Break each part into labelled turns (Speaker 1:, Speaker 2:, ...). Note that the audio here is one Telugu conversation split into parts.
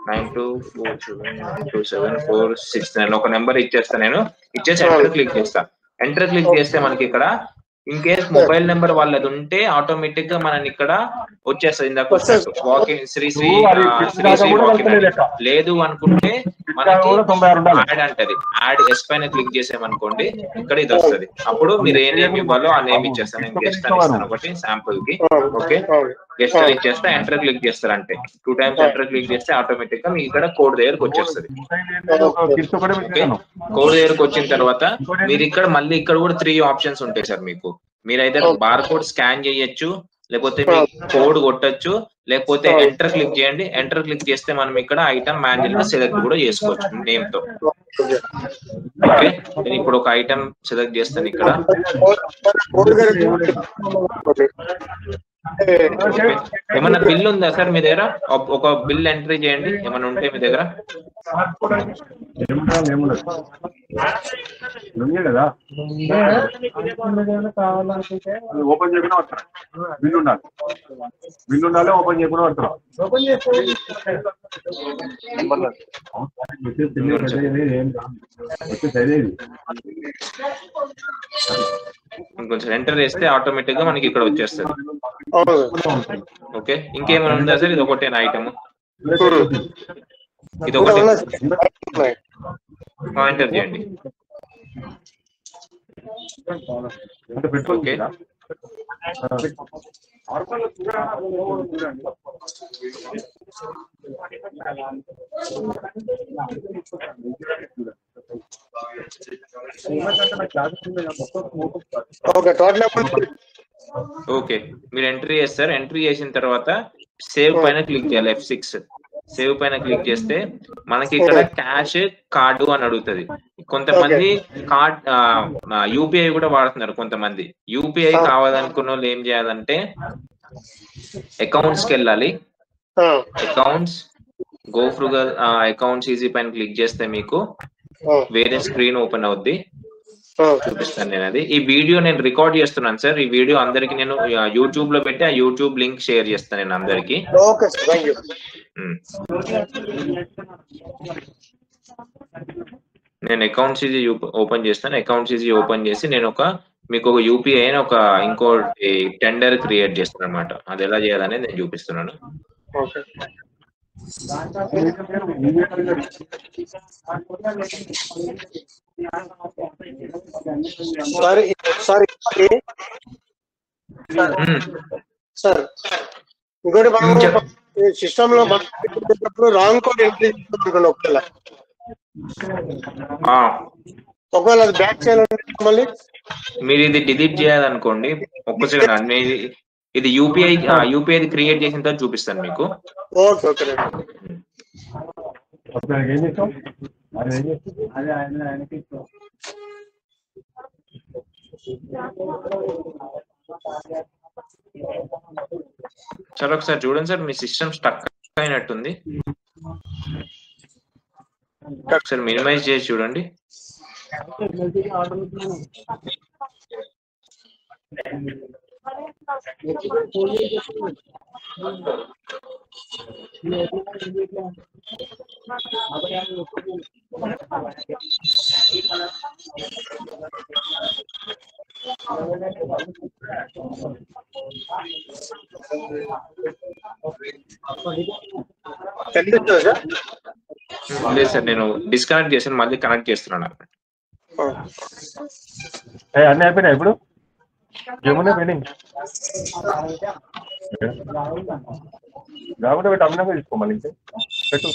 Speaker 1: 9247927469 ఒక నెంబర్ ఇచ్చేస్తా. నేను ఇచ్చేసి ఎంటర్ క్లిక్ చేస్తా. ఎంటర్ క్లిక్ చేస్తే మనకి ఇక్కడ ఇన్ కేస్ మొబైల్ నెంబర్ వాళ్ళది ఉంటే ఆటోమేటిక్ గా మనకి ఇక్కడ వచ్చేస్తుంది. ఇందాక వచ్చినట్టు వాకింగ్ శ్రీశ్రీ వాకింగ్. లేదు అనుకుంటే మనకి యాడ్ అంటది. యాడ్ ఎస్ పైన క్లిక్ చేసామనుకోండి ఇక్కడ ఇది వస్తుంది. అప్పుడు మీరు ఏ నేమ్ ఇవ్వాలో ఆ నేమ్ ఇచ్చేస్తాను. నేను గెస్ట్ అని ఇస్తాను ఒకటి శాంపుల్ కి. ఓకే, గెస్ట్ అని ఇచ్చేస్తే ఎంటర్ క్లిక్ చేస్తారు. అంటే 2 times ఎంటర్ క్లిక్ చేస్తే ఆటోమేటిక్ గా మీకు ఇక్కడ కోడ్ దగ్గరకు వచ్చేస్తుంది. కోడ్ దగ్గరకు వచ్చిన తర్వాత మీరు ఇక్కడ మళ్ళీ ఇక్కడ కూడా 3 ఆప్షన్స్ ఉంటాయి సార్ మీకు. మీరైతే బార్ కోడ్ స్కాన్ చేయొచ్చు, లేకపోతే మీ కోడ్ కొట్టచ్చు, లేకపోతే ఎంటర్ క్లిక్ చేయండి. ఎంటర్ క్లిక్ చేస్తే మనం ఇక్కడ ఐటమ్ మాన్యువల్ గా సెలెక్ట్ కూడా చేసుకోవచ్చు నేమ్ తో. ఓకే, నేను ఇప్పుడు ఒక ఐటమ్ సెలెక్ట్ చేస్తాను ఇక్కడ. ఏమన్నా బిల్ ఉందా సార్ మీ దగ్గర? ఒక బిల్ ఎంట్రీ చేయండి ఏమన్నా ఉంటే మీ దగ్గర.
Speaker 2: ఓపెన్ చేయకుండా వస్తారా? బిల్ ఉండాలి, బిల్ ఉండాలి. ఓపెన్ చేయకుండా వస్తారా?
Speaker 1: ఇంకొంచెం ఎంటర్ చేస్తే ఆటోమేటిక్ గా మనకి ఇక్కడ వచ్చేస్తుంది. ఓకే, ఇంకేమైనా ఉందా సార్? ఇది ఒకటేనా ఐటమ్? ఇది ఒకటి ఎంటర్ చేయండి. ఓకే, ఓకే, మీరు ఎంట్రీ చేస్తారు. ఎంట్రీ చేసిన తర్వాత సేవ్ పైన క్లిక్ చేయాలి. F6 సేవ్ పైన క్లిక్ చేస్తే మనకి ఇక్కడ క్యాష్ కార్డు అని అడుగుతుంది. కొంతమంది కార్డ్ యూపీఐ కూడా వాడుతున్నారు. కొంతమంది యూపీఐ కావాలనుకున్న వాళ్ళు ఏం చేయాలంటే అకౌంట్స్ కి వెళ్ళాలి. Accounts go frugal accounts easy పైన క్లిక్ చేస్తే మీకు వేరే స్క్రీన్ ఓపెన్ అవుద్ది. చూపిస్తాను నేను అది. ఈ వీడియో నేను రికార్డ్ చేస్తున్నాను సార్. ఈ వీడియో అందరికి నేను యూట్యూబ్ లో పెట్టి ఆ యూట్యూబ్ లింక్ షేర్ చేస్తాను నేను అందరికి. నేను అకౌంట్స్ ఈజీ ఓపెన్ చేస్తాను. అకౌంట్స్ ఈజీ ఓపెన్ చేసి నేను మీకు ఒక యూపీఐ అని ఇంకో టెండర్ క్రియేట్ చేస్తాను అనమాట. అది ఎలా చేయాలనేది నేను చూపిస్తున్నాను.
Speaker 3: సార్ ఇంకోటి మనం సిస్టమ్ లో రాంగ్ కోడ్ ఎంట్రీ చేయాలనుకోండి. ఒకవేళ అది బ్యాక్ చేయాలంటే మళ్ళీ
Speaker 1: మీరు ఇది డిలీట్ చేయాలనుకోండి. ఒక్క సెకండ్, ఇది యూపీఐ క్రియేట్ చేసిన తర్వాత చూపిస్తాను మీకు.
Speaker 3: ఓకే ఓకే
Speaker 1: సార్ ఒకసారి చూడండి సార్, మీ సిస్టమ్ స్టక్ అయినట్టుంది. ఒకసారి మినిమైజ్ చేసి చూడండి. లేదు సార్, నేను డిస్కనెక్ట్ చేసాను, మళ్ళీ కనెక్ట్ చేస్తున్నాను.
Speaker 2: అన్నీ అయిపోయినా ఇప్పుడు ఏమున్నా పెండింగ్ కాకుండా పెట్టి అమ్మినాక తీసుకోమని ఇంకా పెట్టు.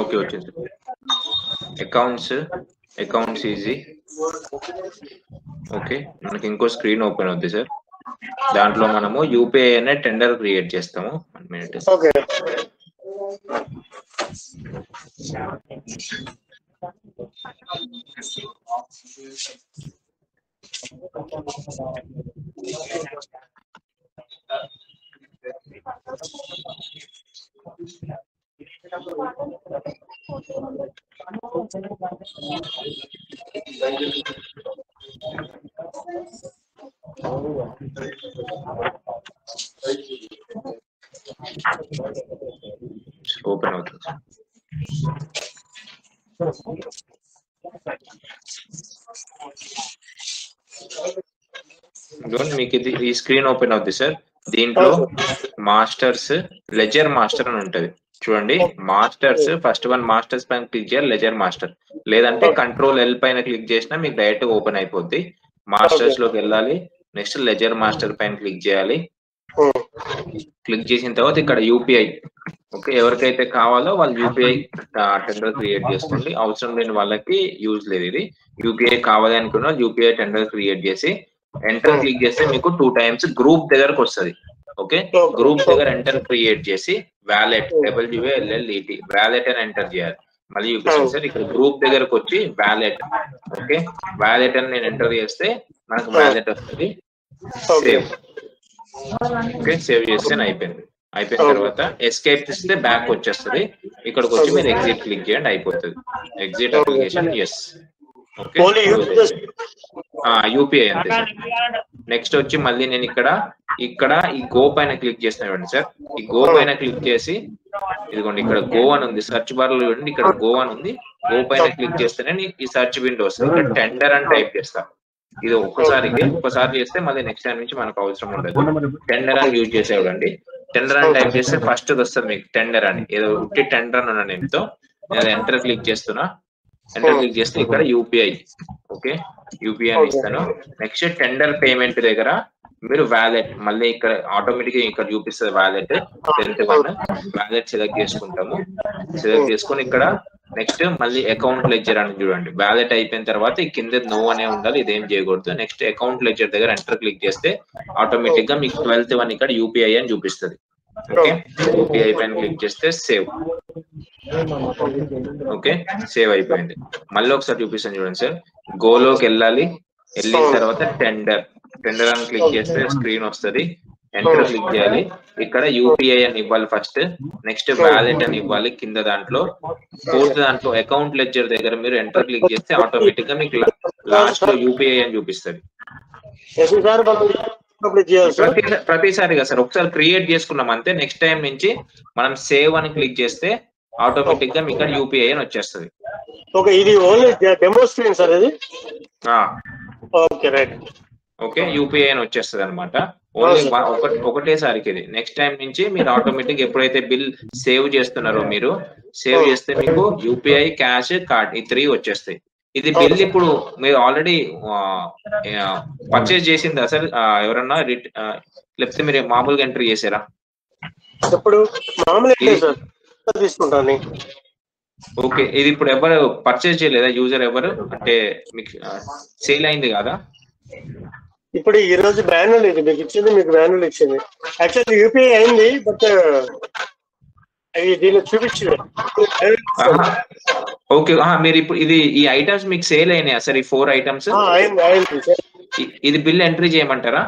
Speaker 1: ఓకే, వచ్చింది. Accounts easy. ఓకే, మనకి ఇంకో స్క్రీన్ ఓపెన్ అవుతుంది సార్. దాంట్లో మనము యూపీఐ అనే టెండర్ క్రియేట్ చేస్తాము. 1 minute. ఓపెన్ అవుతుంది. మీకు ఇది ఈ స్క్రీన్ ఓపెన్ అవుతుంది సార్. దీంట్లో మాస్టర్స్, లెజర్ మాస్టర్ అని ఉంటది చూడండి. మాస్టర్స్ ఫస్ట్ వన్ మాస్టర్స్ పైన క్లిక్ చేయాలి, లెజర్ మాస్టర్. లేదంటే కంట్రోల్ ఎల్ పైన క్లిక్ చేసినా మీకు డైరెక్ట్ ఓపెన్ అయిపోద్ది. మాస్టర్స్ లోకి వెళ్ళాలి, నెక్స్ట్ లెజర్ మాస్టర్ పైన క్లిక్ చేయాలి. క్లిక్ చేసిన తర్వాత ఇక్కడ యూపీఐ, ఓకే, ఎవరికైతే కావాలో వాళ్ళు యూపీఐ టెండర్ క్రియేట్ చేసుకోండి. అవసరం లేని వాళ్ళకి యూజ్ లేదు ఇది. యూపీఐ కావాలి అనుకున్న యూపీఐ టెండర్ క్రియేట్ చేసి ఎంటర్ క్లిక్ చేస్తే మీకు 2 times గ్రూప్ దగ్గరకు వస్తుంది. ఓకే, గ్రూప్ దగ్గర ఎంటర్ క్రియేట్ చేసి వ్యాలెట్ WALLET వ్యాలెట్ అని ఎంటర్ చేయాలి. మళ్ళీ చూపిస్తాను సార్, ఇక్కడ గ్రూప్ దగ్గరకు వచ్చి వ్యాలెట్, ఓకే, వ్యాలెట్ అని నేను ఎంటర్ చేస్తే మనకు వ్యాలెట్ వస్తుంది. సేవ్, ఓకే, సేవ్ చేస్తే అయిపోయింది. అయిపోయిన తర్వాత ఎస్కేప్ ఇస్తే బ్యాక్ వచ్చేస్తుంది. ఇక్కడికి వచ్చి మీరు ఎగ్జిట్ క్లిక్ చేయండి, అయిపోతుంది. Exit application, yes, okay, UPI అంతే సార్. నెక్స్ట్ వచ్చి మళ్ళీ నేను ఇక్కడ ఈ గో పైన క్లిక్ చేసిన సార్. ఈ గో పైన క్లిక్ చేసి ఇదిగోండి ఇక్కడ గో అని ఉంది, సర్చ్ బార్ లో చూడండి ఇక్కడ గో అని ఉంది. గో పైన క్లిక్ చేస్తేనే ఈ సర్చ్ విండో వస్తుంది. ఇక్కడ టెండర్ అని టైప్ చేస్తా. ఇది ఒక్కసారి చేస్తే మళ్ళీ నెక్స్ట్ టైం నుంచి మనకు అవసరం ఉండదు. టెండర్ అని యూజ్ చేసేవాడండి. టెండర్ అని టైప్ చేస్తే ఫస్ట్ వస్తుంది మీకు టెండర్ అని, ఏదో ఉట్టి టెండర్ అని ఉన్న నేమ్తో. నేను ఎంటర్ క్లిక్ చేస్తున్నా. ఎంటర్ క్లిక్ చేస్తే ఇక్కడ యూపీఐ, ఓకే, యూపీఐ అని ఇస్తాను. నెక్స్ట్ టెండర్ పేమెంట్ దగ్గర మీరు వ్యాలెట్, మళ్ళీ ఇక్కడ ఆటోమేటిక్ గా ఇక్కడ చూపిస్తుంది wallet. 10th one wallet select చేసుకుంటాము. సెలెక్ట్ చేసుకుని ఇక్కడ నెక్స్ట్ మళ్ళీ అకౌంట్ లెడ్జర్ అని చూడండి. వ్యాలెట్ అయిపోయిన తర్వాత ఈ కింద నో అనే ఉండాలి, ఇదేం చేయకూడదు. నెక్స్ట్ అకౌంట్ లెడ్జర్ దగ్గర ఎంటర్ క్లిక్ చేస్తే ఆటోమేటిక్ గా మీకు 12th one ఇక్కడ యూపీఐ అని చూపిస్తుంది. ఓకే, యూపీఐ పైన క్లిక్ చేస్తే సేవ్, ఓకే, సేవ్ అయిపోయింది. మళ్ళీ ఒకసారి చూపిస్తాను చూడండి సార్. గోలోకి వెళ్ళాలి, వెళ్ళిన తర్వాత టెండర్ అని క్లిక్ చేస్తే స్క్రీన్ వస్తుంది. ఎంటర్ క్లిక్ చేయాలి. ఇక్కడ యూపీఐ అని ఇవ్వాలి ఫస్ట్, నెక్స్ట్ వ్యాలెట్ అని ఇవ్వాలి కింద దాంట్లో. 4th దాంట్లో అకౌంట్ లెడ్జర్ దగ్గర మీరు ఎంటర్ క్లిక్ చేస్తే ఆటోమేటిక్ గా మీకు లాస్ట్ లో యూపీఐ అని చూపిస్తుంది. ప్రతిసారిగా సార్ ఒకసారి క్రియేట్ చేసుకున్నాం అంతే. నెక్స్ట్ టైం నుంచి మనం సేవ్ అని క్లిక్ చేస్తే ఆటోమేటిక్ గా మీకు యూపీఐ అని వచ్చేస్తుంది.
Speaker 3: ఓకే, ఇది ఓన్లీ డెమో స్క్రీన్ సార్ ఇది. ఓకే, రైట్,
Speaker 1: ఓకే, యూపీఐ అని వచ్చేస్తుంది అనమాట. ఓన్లీ ఒకటేసారికి ఇది. నెక్స్ట్ టైం నుంచి మీరు ఆటోమేటిక్ ఎప్పుడైతే బిల్ సేవ్ చేస్తున్నారో మీరు సేవ్ చేస్తే మీకు యూపీఐ, క్యాష్, కార్డ్ ఈ 3 వచ్చేస్తాయి. ఇది బిల్ ఇప్పుడు మీరు ఆల్రెడీ పర్చేజ్ చేసిందా సార్ ఎవరన్నా, లేకపోతే మీరు మామూలుగా ఎంట్రీ చేసారా?
Speaker 3: ఇప్పుడు మామూలుగా తీసుకుంటాను.
Speaker 1: ఓకే, ఇది ఇప్పుడు ఎవరు పర్చేజ్ చేయలేదా యూజర్ ఎవరు? అంటే మీకు సేల్ అయింది కదా?
Speaker 3: ఇప్పుడు ఈ రోజు మాన్యువల్ ఇది మీకు ఇచ్చింది, మీకు మాన్యువల్ ఇచ్చింది. యాక్చువల్లీ యూపీఐ అయింది, బట్ అవి దీన్ని చూపించింది.
Speaker 1: ఓకే, మీరు ఇప్పుడు ఈ ఐటమ్స్ మీకు సేల్ అయినాయా సార్? ఈ 4 items ఇది బిల్ ఎంట్రీ చేయమంటారా?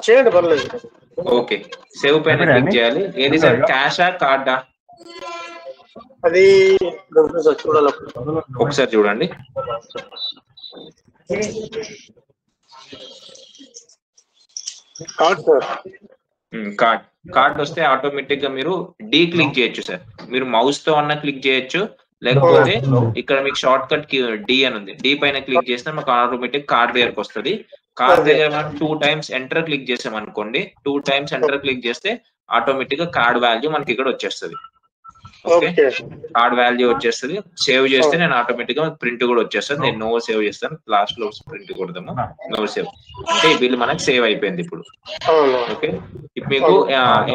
Speaker 3: చేయండి, పర్లేదు.
Speaker 1: ఓకే, సేవ్ పైన క్లిక్ చేయాలి. ఏది సార్, క్యాషా, కార్డా?
Speaker 3: అది చూడాలి,
Speaker 1: ఒకసారి చూడండి. కార్డ్ వస్తే ఆటోమేటిక్ గా మీరు డి క్లిక్ చేయొచ్చు సార్. మీరు మౌస్ తో అన్న క్లిక్ చేయొచ్చు, లేకపోతే ఇక్కడ మీకు షార్ట్ కట్ డి అని ఉంది, డి పైన క్లిక్ చేస్తే మాకు ఆటోమేటిక్ కార్డ్ దగ్గరకు వస్తుంది. కార్డ్ దగ్గర మనం 2 times ఎంటర్ క్లిక్ చేసాం అనుకోండి, 2 times ఎంటర్ క్లిక్ చేస్తే ఆటోమేటిక్ గా కార్డ్ వాల్యూ మనకి ఇక్కడ వచ్చేస్తుంది. ఓకే, కార్డ్ వాల్యూ వచ్చేస్తుంది. సేవ్ చేస్తే నేను ఆటోమేటిక్ గా ప్రింట్ కూడా వచ్చేస్తుంది. నేను నో సేవ్ చేస్తాను, లాస్ట్ లో ప్రింట్ కొడదాము. నో సేవ్ అంటే ఈ బిల్ మనకి సేవ్ అయిపోయింది ఇప్పుడు. ఓకే, ఇప్పుడు మీకు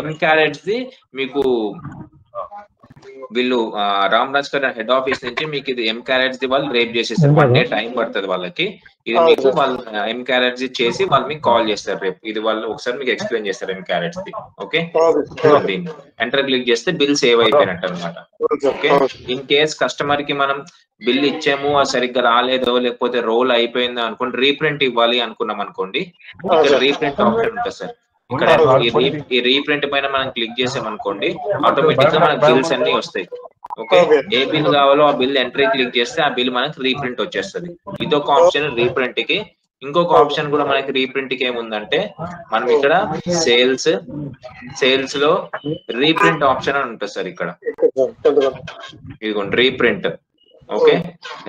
Speaker 1: M-Carrots ది మీకు వీళ్ళు రామ్ రాజ్ గారి హెడ్ ఆఫీస్ నుంచి మీకు ఇది ఎం క్యారెట్స్ ది వాళ్ళు రేప్ చేసేస్తారు. 1 డే టైం పడుతుంది వాళ్ళకి. ఇది మీకు వాళ్ళు ఎం క్యారెట్స్ చేసి వాళ్ళు మీకు కాల్ చేస్తారు రేపు. ఇది వాళ్ళు ఒకసారి మీకు ఎక్స్ప్లెయిన్ చేస్తారు ఎం క్యారెట్స్ ది. ఓకే, ఎంటర్ క్లిక్ చేస్తే బిల్ సేవ్ అయిపోయినట్టు అనమాట. ఓకే, ఇన్ కేస్ కస్టమర్ కి మనం బిల్ ఇచ్చాము అది సరిగ్గా రాలేదో లేకపోతే రోల్ అయిపోయిందో అనుకోండి, రీప్రింట్ ఇవ్వాలి అనుకున్నాం అనుకోండి, ఇక్కడ రీప్రింట్ ఆప్షన్ ఉంటుంది సార్. ఇక్కడ ఈ రీప్రింట్ పైన మనం క్లిక్ చేసామనుకోండి, ఆటోమేటిక్ గా మనకి బిల్స్ అన్ని వస్తాయి. ఓకే, ఏ బిల్ కావాలో ఆ బిల్ ఎంట్రీ క్లిక్ చేస్తే ఆ బిల్ మనకి రీప్రింట్ వచ్చేస్తుంది. ఇదొక ఆప్షన్ రీప్రింట్ కి. ఇంకొక ఆప్షన్ కూడా మనకి రీప్రింట్ కి ఏముందంటే, మనం ఇక్కడ సేల్స్ లో రీప్రింట్ ఆప్షన్ అని ఉంటుంది సార్. ఇక్కడ ఇదిగోండి రీప్రింట్. ఓకే,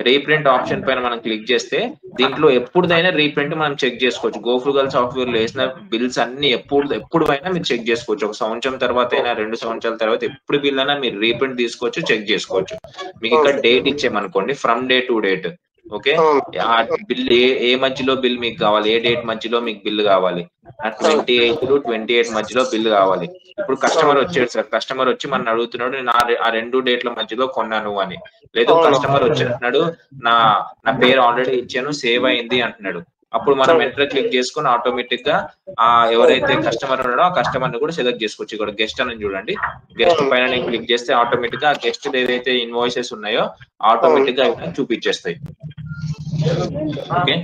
Speaker 1: రీప్రింట్ ఆప్షన్ పైన మనం క్లిక్ చేస్తే దీంట్లో ఎప్పుడైనా రీప్రింట్ మనం చెక్ చేసుకోవచ్చు. గోఫ్రుగల్ సాఫ్ట్వేర్ లో వేసిన బిల్స్ అన్ని ఎప్పుడు అయినా మీరు చెక్ చేసుకోవచ్చు. 1 సంవత్సరం తర్వాత అయినా 2 సంవత్సరాల తర్వాత ఎప్పుడు బిల్ అయినా మీరు రీప్రింట్ తీసుకోవచ్చు, చెక్ చేసుకోవచ్చు. మీకు ఇక్కడ డేట్ ఇచ్చేమనుకోండి, from day to date. Okay, ఆ బిల్ ఏ మధ్యలో బిల్ మీకు కావాలి, ఏ డేట్ మధ్యలో మీకు బిల్ కావాలి, 28 to 28 మధ్యలో బిల్ కావాలి. ఇప్పుడు కస్టమర్ వచ్చాడు సార్, కస్టమర్ వచ్చి మనం అడుగుతున్నాడు నేను ఆ 2 డేట్ల మధ్యలో కొన్నాను అని. లేదు కస్టమర్ వచ్చి అంటున్నాడు నా పేరు ఆల్రెడీ ఇచ్చాను సేవ్ అయింది అంటున్నాడు. అప్పుడు మనం ఎంటర్ క్లిక్ చేసుకుని ఆటోమేటిక్ గా ఎవరైతే కస్టమర్ ఉన్నాడో ఆ కస్టమర్ ని కూడా సెలెక్ట్ చేసుకోవచ్చు. ఇక్కడ గెస్ట్ అని చూడండి, గెస్ట్ పైన నేను క్లిక్ చేస్తే ఆటోమేటిక్ గా ఆ గెస్ట్ ఏదైతే ఇన్వాయిసెస్ ఉన్నాయో ఆటోమేటిక్ గా చూపించేస్తాయి. ఓకే,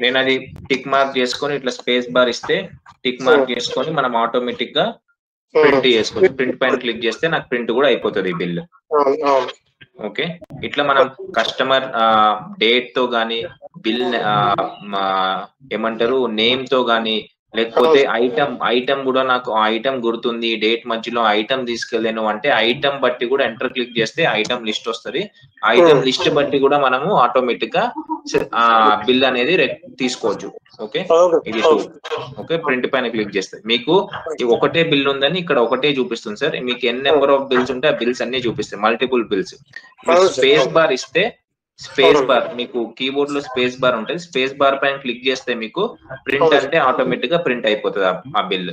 Speaker 1: నేను అది టిక్ మార్క్ చేసుకొని ఇట్లా స్పేస్ బార్ ఇస్తే టిక్ మార్క్ చేసుకొని మనం ఆటోమేటిక్ గా ప్రింట్ చేసుకోవచ్చు. ప్రింట్ పైన క్లిక్ చేస్తే నాకు ప్రింట్ కూడా అయిపోతుంది ఈ బిల్. ఓకే, ఇట్లా మనం కస్టమర్ డేట్ తో గానీ, బిల్ ఏమంటారు నేమ్ తో గానీ, లేకపోతే ఐటమ్ కూడా నాకు ఐటమ్ గుర్తుంది, డేట్ మధ్యలో ఐటమ్ తీసుకెళ్ళాను అంటే ఐటమ్ బట్టి కూడా ఎంటర్ క్లిక్ చేస్తే ఐటమ్ లిస్ట్ వస్తుంది. ఐటమ్ లిస్ట్ బట్టి కూడా మనము ఆటోమేటిక్ గా బిల్ అనేది తీసుకోవచ్చు. ఓకే, ఇది 2. ఓకే, ప్రింట్ పైన క్లిక్ చేస్తే మీకు ఒకటే బిల్ ఉందని ఇక్కడ ఒకటే చూపిస్తుంది సార్. మీకు ఎన్ని నెంబర్ ఆఫ్ బిల్స్ ఉంటే ఆ బిల్స్ అన్ని చూపిస్తాయి, మల్టిపుల్ బిల్స్. స్పేస్ బార్ ఇస్తే స్పేస్ బార్ మీకు కీబోర్డ్ లో స్పేస్ బార్ ఉంటుంది, స్పేస్ బార్ పైన క్లిక్ చేస్తే మీకు ప్రింట్ అంటే ఆటోమేటిక్ గా ప్రింట్ అయిపోతుంది ఆ బిల్.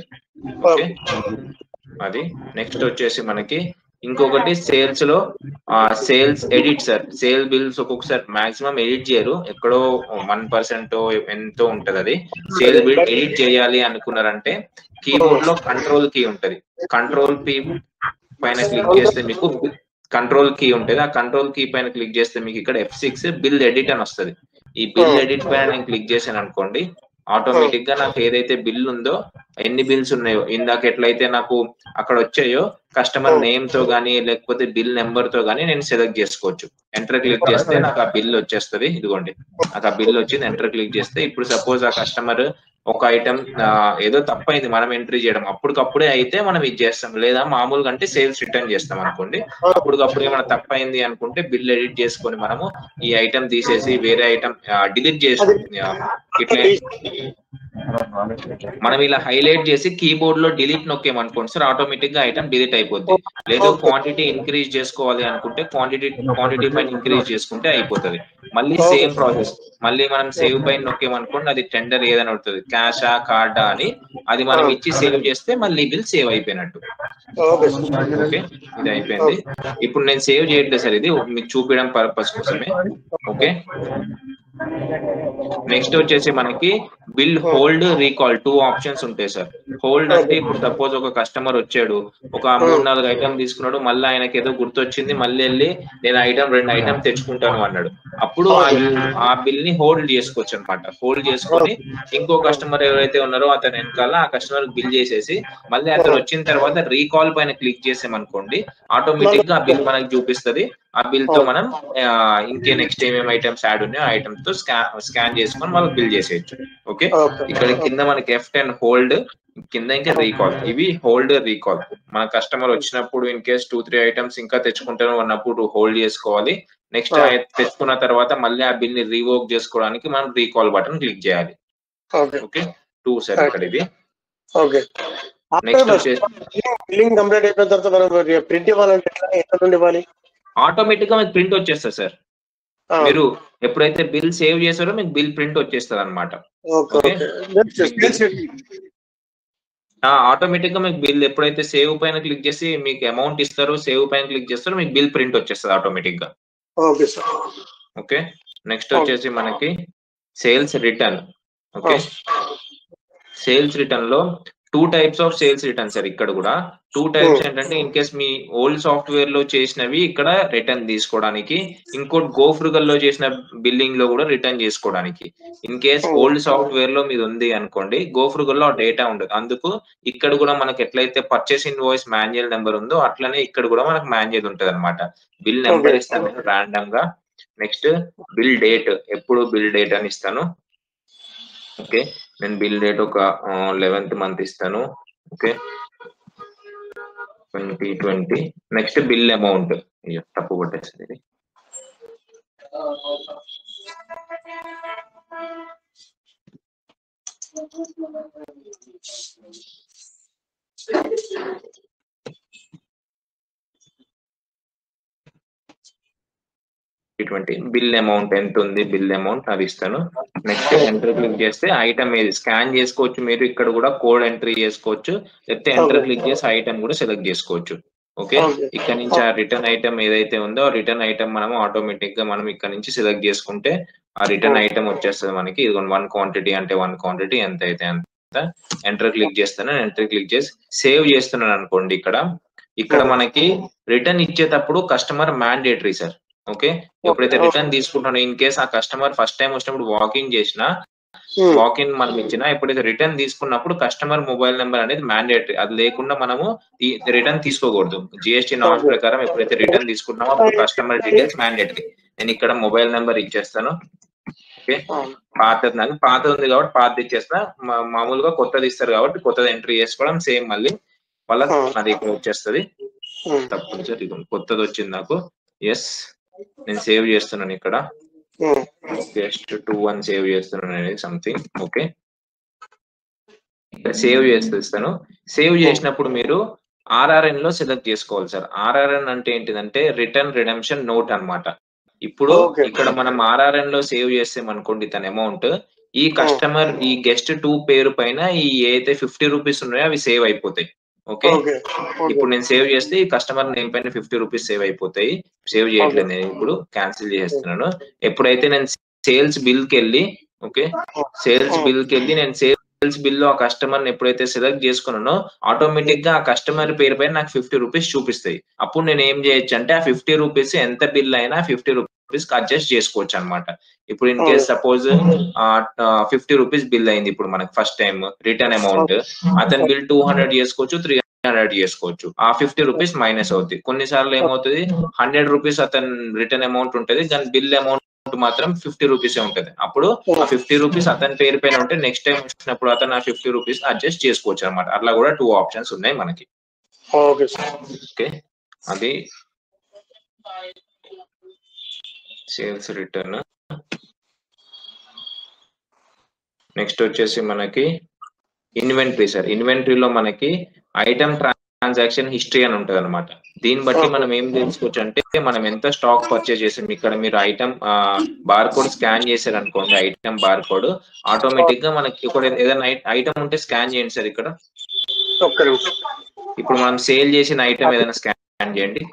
Speaker 1: ఓకే, అది నెక్స్ట్ వచ్చేసి మనకి ఇంకొకటి సేల్స్ లో sales edit sir. Sale bills ఒక్కొక్కసారి మాక్సిమం ఎడిట్ చేయరు, ఎక్కడో 1% ఎంతో ఉంటది. అది సేల్ బిల్ ఎడిట్ చేయాలి అనుకున్నారంటే కీబోర్డ్ లో కంట్రోల్ కీ ఉంటది, కంట్రోల్ కీ పైన క్లిక్ చేస్తే మీకు కంట్రోల్ కీ ఉంటుంది. ఆ కంట్రోల్ కీ పైన క్లిక్ చేస్తే మీకు ఇక్కడ F6 బిల్ ఎడిట్ అని వస్తుంది. ఈ బిల్ ఎడిట్ పైన నేను క్లిక్ చేశాను అనుకోండి, ఆటోమేటిక్ గా నాకు ఏదైతే బిల్ ఉందో, ఎన్ని బిల్స్ ఉన్నాయో ఇందాక ఎట్లయితే నాకు అక్కడ వచ్చాయో కస్టమర్ నేమ్ తో గానీ లేకపోతే బిల్ నెంబర్ తో గానీ నేను సెలెక్ట్ చేసుకోవచ్చు. ఎంటర్ క్లిక్ చేస్తే నాకు ఆ బిల్ వచ్చేస్తుంది. ఇదిగోండి నాకు ఆ బిల్ వచ్చింది. ఎంటర్ క్లిక్ చేస్తే ఇప్పుడు సపోజ్ ఆ కస్టమర్ ఒక ఐటమ్ ఏదో తప్పైంది మనం ఎంట్రీ చేయడం, అప్పటికప్పుడే అయితే మనం ఇది చేస్తాం. లేదా మామూలుగా అంటే సేల్స్ రిటర్న్ చేస్తాం అనుకోండి, అప్పటికప్పుడు ఏమైనా తప్పైంది అనుకుంటే బిల్ ఎడిట్ చేసుకొని మనము ఈ ఐటమ్ తీసేసి వేరే ఐటమ్ డిలీట్ చేసి ఇట్లా మనం ఇలా హైలైట్ చేసి కీబోర్డ్ లో డిలీట్ నొక్కేమనుకోండి సార్, ఆటోమేటిక్ గా ఐటమ్ డిలీట్ అయిపోద్ది. లేదు క్వాంటిటీ ఇంక్రీజ్ చేసుకోవాలి అనుకుంటే క్వాంటిటీ పైన ఇంక్రీజ్ చేసుకుంటే అయిపోతుంది. మళ్ళీ సేమ్ ప్రాసెస్, మళ్ళీ మనం సేవ్ పైన నొక్కేమనుకోండి, అది టెండర్ ఏదైనా ఉంటుంది, క్యాషా కార్డా అని అది మనం ఇచ్చి సేవ్ చేస్తే మళ్ళీ బిల్ సేవ్ అయిపోయినట్టు. ఓకే, ఇది అయిపోయింది. ఇప్పుడు నేను సేవ్ చేయట్లేదు సార్, ఇది మీకు చూపించడం పర్పస్ కోసమే. ఓకే, నెక్స్ట్ వచ్చేసి మనకి బిల్ హోల్డ్ రీకాల్ 2 ఆప్షన్స్ ఉంటాయి సార్. హోల్డ్ అంటే ఇప్పుడు సపోజ్ ఒక కస్టమర్ వచ్చాడు, ఒక 3-4 ఐటమ్ తీసుకున్నాడు, మళ్ళీ ఆయనకి ఏదో గుర్తొచ్చింది, మళ్ళీ వెళ్ళి నేను 2 ఐటమ్ తెచ్చుకుంటాను అన్నాడు. అప్పుడు ఆ బిల్ ని హోల్డ్ చేసుకోవచ్చు అనమాట. హోల్డ్ చేసుకొని ఇంకో కస్టమర్ ఎవరైతే ఉన్నారో అతను వెనకాల ఆ కస్టమర్ బిల్ చేసేసి మళ్ళీ అతను వచ్చిన తర్వాత రీకాల్ పైన క్లిక్ చేసామనుకోండి, ఆటోమేటిక్ గా ఆ బిల్ మనకి చూపిస్తుంది. ఆ బిల్ తో మనం ఇంకే నెక్స్ట్ ఏమేమి ఐటమ్స్ యాడ్ ఉన్నాయో ఆ ఐటమ్ తో స్కాన్ చేసుకొని మనం బిల్ చేసేయచ్చు. ఓకే, ఇక్కడ కింద మనకి F10 హోల్డ్, కింద ఇంకా రీకాల్. ఇవి హోల్డ్ రీకాల్. మన కస్టమర్ వచ్చినప్పుడు ఇన్ కేస్ 2-3 ఐటమ్స్ ఇంకా తెచ్చుకుంటాను అన్నప్పుడు హోల్డ్ చేసుకోవాలి. నెక్స్ట్ తెచ్చుకున్న తర్వాత మళ్ళీ ఆ బిల్ ని రీవోక్ చేసుకోవడానికి మనం రీకాల్ బటన్ క్లిక్ చేయాలి. ఓకే, 2 సార్ ఇక్కడ ఇది. నెక్స్ట్ వచ్చేసి
Speaker 3: బిల్లింగ్ కంప్లీట్ అయిపోయిన తర్వాత మనం ప్రింట్ ఇవ్వాలంటే ఎక్కడ నుండి ఇవ్వాలి?
Speaker 1: ఆటోమేటిక్ గా మీకు ప్రింట్ వచ్చేస్తుంది సార్. మీరు ఎప్పుడైతే బిల్ సేవ్ చేస్తారో మీకు బిల్ ప్రింట్ వచ్చేస్తుంది అనమాట. ఆటోమేటిక్ గా మీకు బిల్ ఎప్పుడైతే సేవ్ పైన క్లిక్ చేసి మీకు అమౌంట్ ఇస్తారో, సేవ్ పైన క్లిక్ చేస్తారో మీకు బిల్ ప్రింట్ వచ్చేస్తుంది ఆటోమేటిక్ గా.
Speaker 3: Okay sir.
Speaker 1: ఓకే, నెక్స్ట్ వచ్చేసి మనకి sales return. Okay, sales return లో 2 types of sales return sir. ఇక్కడ కూడా 2 types ఏంటంటే, in case me old software లో చేసినవి ఇక్కడ రిటర్న్ తీసుకోవడానికి, ఇంకోటి గోఫ్రుగల్ లో చేసిన బిల్లింగ్ లో కూడా రిటర్న్ చేసుకోవడానికి. ఇన్ కేస్ ఓల్డ్ సాఫ్ట్వేర్ లో మీరు ఉంది అనుకోండి, గోఫ్రుగల్ లో డేటా ఉండదు, అందుకు ఇక్కడ కూడా మనకి ఎట్లయితే పర్చేస్ ఇన్వాయిస్ మాన్యువల్ నెంబర్ ఉందో అట్లనే ఇక్కడ కూడా మనకు మాన్యువల్ ఉంటది అనమాట. బిల్ నెంబర్ ఇస్తాను రాండమ్ గా. నెక్స్ట్ బిల్ డేట్, ఎప్పుడు బిల్ డేట్ అని ఇస్తాను. ఓకే, నేను బిల్ డేట్ ఒక 11th month ఇస్తాను. ఓకే, 2020. నెక్స్ట్ బిల్ అమౌంట్, తప్పు కొట్టేస్తుంది. బిల్ అమౌంట్ ఎంత ఉంది, బిల్ అమౌంట్ అది ఇస్తాను. నెక్స్ట్ ఎంటర్ క్లిక్ చేస్తే ఐటమ్ ఏది స్కాన్ చేసుకోవచ్చు మీరు, ఇక్కడ కూడా కోడ్ ఎంట్రీ చేసుకోవచ్చు, లేకపోతే ఎంటర్ క్లిక్ చేసి ఐటమ్ కూడా సెలెక్ట్ చేసుకోవచ్చు. ఓకే, ఇక్కడ నుంచి ఆ రిటర్న్ ఐటమ్ ఏదైతే ఉందో ఆ రిటర్న్ ఐటమ్ మనం ఆటోమేటిక్ గా మనం ఇక్కడ నుంచి సెలెక్ట్ చేసుకుంటే ఆ రిటర్న్ ఐటమ్ వచ్చేస్తుంది మనకి. ఇది 1 quantity అంటే 1 quantity ఎంత అయితే అంత. ఎంటర్ క్లిక్ చేస్తాను, ఎంటర్ క్లిక్ చేసి సేవ్ చేస్తున్నాను అనుకోండి. ఇక్కడ మనకి రిటర్న్ ఇచ్చేటప్పుడు కస్టమర్ మ్యాండేటరీ సార్. ఓకే, ఎప్పుడైతే రిటర్న్ తీసుకుంటానో, ఇన్ కేస్ ఆ కస్టమర్ ఫస్ట్ టైం వచ్చినప్పుడు వాకింగ్ చేసినా, వాకిన్ మనం ఇచ్చినా, ఎప్పుడైతే రిటర్న్ తీసుకున్నప్పుడు కస్టమర్ మొబైల్ నెంబర్ అనేది మ్యాండేటరీ, అది లేకుండా మనము రిటర్న్ తీసుకోకూడదు. జిఎస్టీ నామ్స్ ప్రకారం ఎప్పుడైతే రిటర్న్ తీసుకుంటామో అప్పుడు కస్టమర్ డీటెయిల్స్ మ్యాండేటరీ. నేను ఇక్కడ మొబైల్ నెంబర్ ఇచ్చేస్తాను. ఓకే, పాతది ఉంది కాబట్టి పాతది ఇచ్చేస్తా. మామూలుగా కొత్తది ఇస్తారు కాబట్టి కొత్తది ఎంట్రీ చేసుకోవడం సేమ్, మళ్ళీ వాళ్ళ అది ఇక్కడ వచ్చేస్తుంది. తప్పనిసరి కొత్తది వచ్చింది నాకు. ఎస్, నేను సేవ్ చేస్తున్నాను ఇక్కడ. జస్ట్ 2 అని సేవ్ చేస్తున్నాను అనేది సంథింగ్. ఓకే, సేవ్ చేస్తాను. సేవ్ చేసినప్పుడు మీరు RRN లో సెలెక్ట్ చేసుకోవాలి సార్. RRN అంటే ఏంటిదంటే రిటర్న్ రిడెంప్షన్ నోట్ అన్నమాట. ఇప్పుడు ఇక్కడ మనం RRN లో సేవ్ చేస్తాం అనుకోండి తన అమౌంట్, ఈ కస్టమర్ ఈ గెస్ట్ 2 పేరు పైన ఈ ఏదైతే 50 రూపీస్ ఉన్నాయో అవి సేవ్ అయిపోతాయి. ఓకే, ఇప్పుడు నేను సేవ్ చేస్తే ఈ కస్టమర్ నేమ్ పైన 50 రూపీస్ సేవ్ అయిపోతాయి. సేవ్ చేయట్లేదు నేను, ఇప్పుడు క్యాన్సిల్ చేస్తున్నాను. ఎప్పుడైతే నేను సేల్స్ బిల్ కి వెళ్ళి, ఓకే, సేల్స్ బిల్ కి వెళ్ళి నేను సేల్స్ బిల్ లో ఆ కస్టమర్ ఎప్పుడైతే సెలెక్ట్ చేసుకున్నానో ఆటోమేటిక్ గా ఆ కస్టమర్ పేరు పైన నాకు 50 రూపీస్ చూపిస్తాయి. అప్పుడు నేను ఏం చేయొచ్చు అంటే ఆ 50 రూపీస్ ఎంత బిల్ అయినా 50 రూపీస్ అడ్జస్ట్ చేసుకోవచ్చు అనమాట. ఇప్పుడు in case suppose 50 rupees bill అయింది ఇప్పుడు మనకి ఫస్ట్ టైం రిటర్న్ అమౌంట్, అతని బిల్ 200 చేసుకోవచ్చు, 300 చేసుకోవచ్చు. ఆ 50 రూపీస్ మైనస్ అవుతుంది. కొన్నిసార్లు ఏమవుతుంది, 100 రూపీస్ అతని రిటర్న్ అమౌంట్ ఉంటుంది, దాని బిల్ అమౌంట్ మాత్రం 50 రూపీస్ ఉంటది. అప్పుడు ఆ 50 రూపీస్ అతని పేరు పైన ఉంటే నెక్స్ట్ టైం వచ్చినప్పుడు అతను ఆ 50 రూపీస్ అడ్జస్ట్ చేసుకోవచ్చు అనమాట. అట్లా కూడా 2 ఆప్షన్స్ ఉన్నాయి మనకి. ఓకే, అది సేల్స్ రిటర్న్. నెక్స్ట్ వచ్చేసి మనకి ఇన్వెంటరీ సార్. ఇన్వెంటరీలో మనకి ఐటమ్ ట్రాన్సాక్షన్ హిస్టరీ అని ఉంటది అనమాట. దీన్ని బట్టి మనం ఏం తెలుసుకోవచ్చు అంటే మనం ఎంత స్టాక్ పర్చేజ్ చేసాం. ఇక్కడ మీరు ఐటమ్ బార్ కోడ్ స్కాన్ చేశారు అనుకోండి, ఐటమ్ బార్ కోడ్ ఆటోమేటిక్ గా మనకి ఇక్కడ ఏదైనా ఐటమ్ ఉంటే స్కాన్ చేయండి సార్. ఇక్కడ ఇప్పుడు మనం సేల్ చేసిన ఐటమ్ ఏదైనా స్కాన్ చేయండి.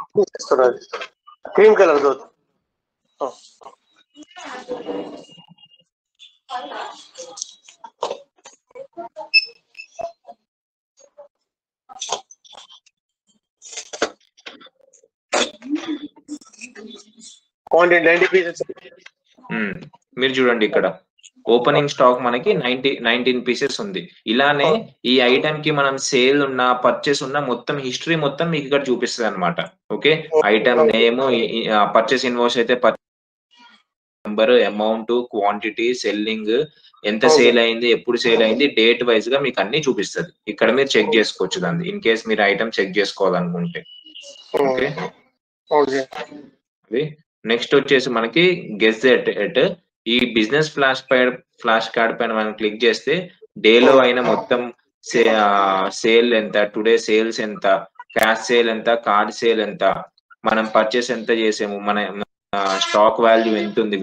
Speaker 3: క్రీమ్ కలర్
Speaker 1: మీరు చూడండి ఇక్కడ ఓపెనింగ్ స్టాక్ మనకి 19 పీసెస్ ఉంది. ఇలానే ఈ ఐటమ్ కి మనం సేల్ ఉన్నా పర్చేస్ ఉన్నా మొత్తం హిస్టరీ మొత్తం మీకు ఇక్కడ చూపిస్తుంది అనమాట. Okay, item name, purchase invoice అయితే నెంబర్, అమౌంట్, క్వాంటిటీ, సెల్లింగ్, ఎంత సేల్ అయింది, ఎప్పుడు సేల్ అయింది, డేట్ వైజ్ గా మీకు అన్ని చూపిస్తుంది. ఇక్కడ మీరు చెక్ చేసుకోవచ్చు దాన్ని, ఇన్ కేస్ మీరు ఐటమ్ చెక్ చేసుకోవాలనుకుంటే. ఓకే, నెక్స్ట్ వచ్చేసి మనకి గెస్ ఎట్. ఈ బిజినెస్ ఫ్లాష్ కార్డ్ పైన మనం క్లిక్ చేస్తే డేలో అయిన మొత్తం సేల్ ఎంత, టుడే సేల్స్ ఎంత, క్యాష్ సేల్ ఎంత, కార్డ్ సేల్ ఎంత, మనం పర్చేస్ ఎంత చేసాము, మన స్టాక్ వాల్యూ ఎంత ఉంది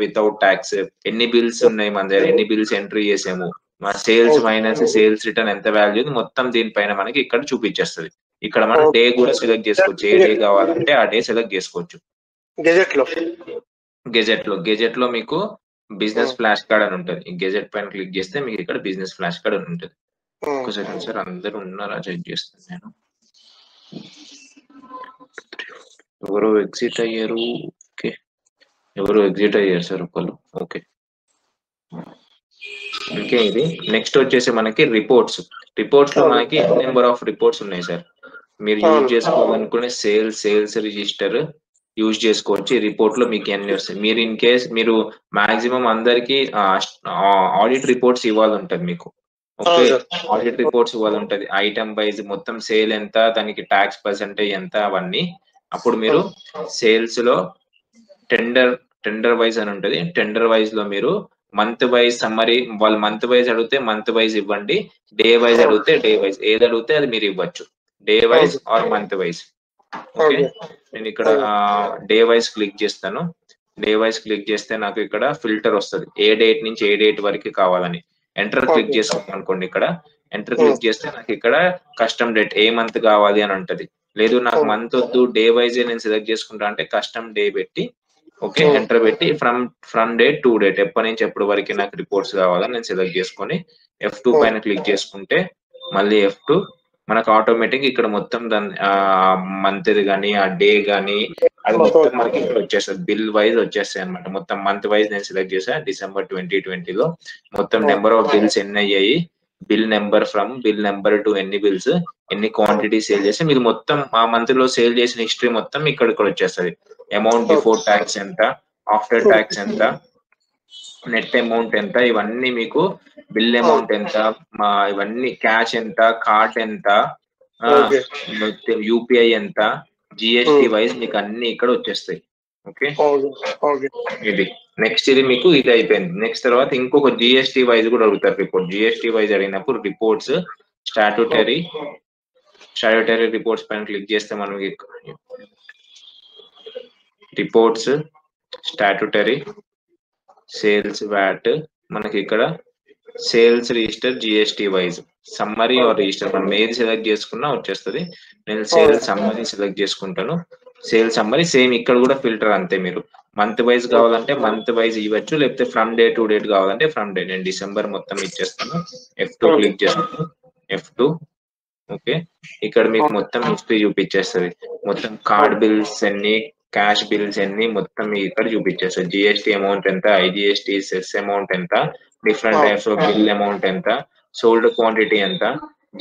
Speaker 1: వితౌట్ ట్యాక్స్, ఎన్ని బిల్స్ ఉన్నాయి మన దగ్గర, ఎన్ని బిల్స్ ఎంట్రీ చేసాము, మా సేల్స్ మైనస్ సేల్స్ రిటర్న్ ఎంత వాల్యూ మొత్తం దీనిపైన మనకి ఇక్కడ చూపించేస్తుంది. ఇక్కడ మనం డే కూడా సెలెక్ట్ చేసుకోవచ్చు, ఏ డే కావాలంటే ఆ డే సెలెక్ట్ చేసుకోవచ్చు. గెజెట్ లో మీకు బిజినెస్ ఫ్లాష్ కార్డ్ అని ఉంటుంది. ఈ గెజెట్ పైన క్లిక్ చేస్తే మీకు ఇక్కడ బిజినెస్ ఫ్లాష్ కార్డ్ అని ఉంటుంది. ఒక సెకండ్ సార్, అందరూ ఉన్నారా చెక్ చేస్తాను నేను. ఎవరు ఎగ్జిట్ అయ్యారు? ఓకే, ఎవరు ఎగ్జిట్ అయ్యారు సార్ ఒకళ్ళు. Okay, okay. ఇది నెక్స్ట్ వచ్చేసి మనకి రిపోర్ట్స్ లో మనకి నెంబర్ ఆఫ్ రిపోర్ట్స్ ఉన్నాయి సార్. మీరు యూజ్ చేసుకోవాలనుకునే సేల్స్ రిజిస్టర్ యూజ్ చేసుకోవచ్చు. ఈ రిపోర్ట్ లో మీకు అన్ని వస్తాయి. మీరు ఇన్ కేస్ మీరు మాక్సిమం అందరికి ఆడిట్ రిపోర్ట్స్ ఇవ్వాలి ఉంటుంది మీకు. ఓకే, ఆడిట్ రిపోర్ట్స్ ఇవ్వాలి ఉంటుంది. ఐటమ్ వైజ్ మొత్తం సేల్ ఎంత, దానికి ట్యాక్స్ పర్సెంటేజ్ ఎంత, అవన్నీ. అప్పుడు మీరు సేల్స్ లో టెండర్ వైజ్ అని ఉంటుంది. టెండర్ వైజ్ లో మీరు మంత్ వైజ్ సమ్మరీ, వాళ్ళు మంత్ వైజ్ అడిగితే మంత్ వైజ్ ఇవ్వండి, డే వైజ్ అడిగితే డే వైజ్, ఏది అడిగితే అది మీరు ఇవ్వచ్చు, day wise are month wise. Okay, నేను ఇక్కడ డే వైజ్ క్లిక్ చేస్తాను. డే వైజ్ క్లిక్ చేస్తే నాకు ఇక్కడ ఫిల్టర్ వస్తుంది, ఏ డేట్ నుంచి ఏ డేట్ వరకు కావాలని. ఎంటర్ క్లిక్ చేసుకున్నాను అనుకోండి. ఇక్కడ ఎంటర్ క్లిక్ చేస్తే నాకు ఇక్కడ కస్టమ్ డేట్ ఏ మంత్ కావాలి అని ఉంటది. లేదు నాకు మంత్ వద్దు, డే వైజ్ నేను సెలెక్ట్ చేసుకుంటా అంటే కస్టమ్ డే పెట్టి ఓకే ఎంటర్ పెట్టి ఫ్రమ్ డేట్ టు డేట్, ఎప్పటి నుంచి ఎప్పటి వరకు నాకు రిపోర్ట్స్ కావాలని నేను సెలెక్ట్ చేసుకొని F2 పైన క్లిక్ చేసుకుంటే మళ్ళీ F2 మనకు ఆటోమేటిక్ ఇక్కడ మొత్తం దాని మంత్ కానీ ఆ డే కానీ అది మొత్తం మనకి ఇక్కడ వచ్చేస్తుంది. బిల్ వైజ్ వచ్చేస్తాయి అనమాట. మొత్తం మంత్ వైజ్ నేను సెలెక్ట్ చేసా. December 2020లో మొత్తం నెంబర్ ఆఫ్ బిల్స్ ఎన్ని అయ్యాయి, bill number from bill number to ఎన్ని బిల్స్, ఎన్ని క్వాంటిటీ సేల్ చేస్తే మీరు మొత్తం ఆ మంత్ లో సేల్ చేసిన హిస్టరీ మొత్తం ఇక్కడ వచ్చేస్తుంది. అమౌంట్ బిఫోర్ ట్యాక్స్ ఎంత, ఆఫ్టర్ ట్యాక్స్ ఎంత, నెట్ అమౌంట్ ఎంత, ఇవన్నీ మీకు బిల్ అమౌంట్ ఎంత, ఇవన్నీ క్యాష్ ఎంత, కార్డ్ ఎంత, యూపీఐ ఎంత, జిఎస్టి వైజ్ మీకు అన్ని ఇక్కడ వచ్చేస్తాయి. ఓకే, ఇది నెక్స్ట్ ఇది మీకు ఇది అయిపోయింది. నెక్స్ట్ తర్వాత ఇంకొక జిఎస్టి వైజ్ కూడా అడుగుతారు రిపోర్ట్. జిఎస్టి వైజ్ అడిగినప్పుడు రిపోర్ట్స్ స్టాట్యూటరీ రిపోర్ట్స్ పైన క్లిక్ చేస్తే మనం రిపోర్ట్స్ స్టాట్యూటరీ సేల్స్ వ్యాట్, మనకి ఇక్కడ sales register GST wise summary or register మనం ఏది సెలెక్ట్ చేసుకున్నా వచ్చేస్తుంది. నేను సేల్స్ సమ్మరీ సెలెక్ట్ చేసుకుంటాను. సేల్స్ సమ్మరీ సేమ్ ఇక్కడ కూడా ఫిల్టర్ అంతే. మీరు మంత్ వైజ్ కావాలంటే మంత్ వైజ్ ఇవ్వచ్చు, లేకపోతే ఫ్రమ్ డే టు డేట్ కావాలంటే ఫ్రమ్ డే. నేను డిసెంబర్ మొత్తం ఇచ్చేస్తాను. F2 క్లిక్ చేస్తాను. F2 ఓకే, ఇక్కడ మీకు మొత్తం హిస్టరీ చూపించేస్తుంది. మొత్తం కార్డ్ బిల్స్ ఎన్ని, క్యాష్ బిల్స్ ఎన్ని, మొత్తం ఇక్కడ చూపించేస్తుంది. జిఎస్టి అమౌంట్ ఎంత, ఐజిఎస్టి సెస్ అమౌంట్ ఎంత, different types of bill amount ఎంత, సోల్డ్ క్వాంటిటీ ఎంత,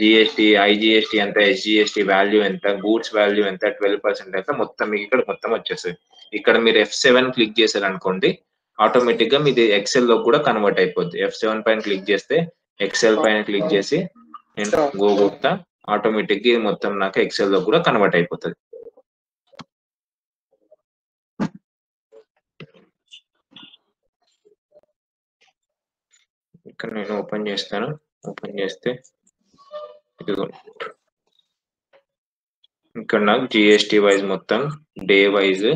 Speaker 1: జిఎస్టి ఐజిఎస్టి ఎంత, ఎస్జిఎస్టి వాల్యూ ఎంత, గూడ్స్ వాల్యూ ఎంత, 12% ఎంత, మొత్తం మీకు ఇక్కడ మొత్తం వచ్చేస్తుంది. ఇక్కడ మీరు F7 క్లిక్ చేశారు అనుకోండి, ఆటోమేటిక్ గా మీది ఎక్సెల్ లో కూడా కన్వర్ట్ అయిపోద్ది. F7 పైన క్లిక్ చేస్తే ఎక్సెల్ పైన క్లిక్ చేసి నేను గో కొడతా, ఆటోమేటిక్ గా ఇది మొత్తం నాకు ఎక్సెల్ లో కూడా కన్వర్ట్ అయిపోతుంది. ఇక్కడ నేను ఓపెన్ చేస్తాను. ఓపెన్ చేస్తే ఇక్కడ నాకు జిఎస్టి వైజ్ మొత్తం డే వైజ్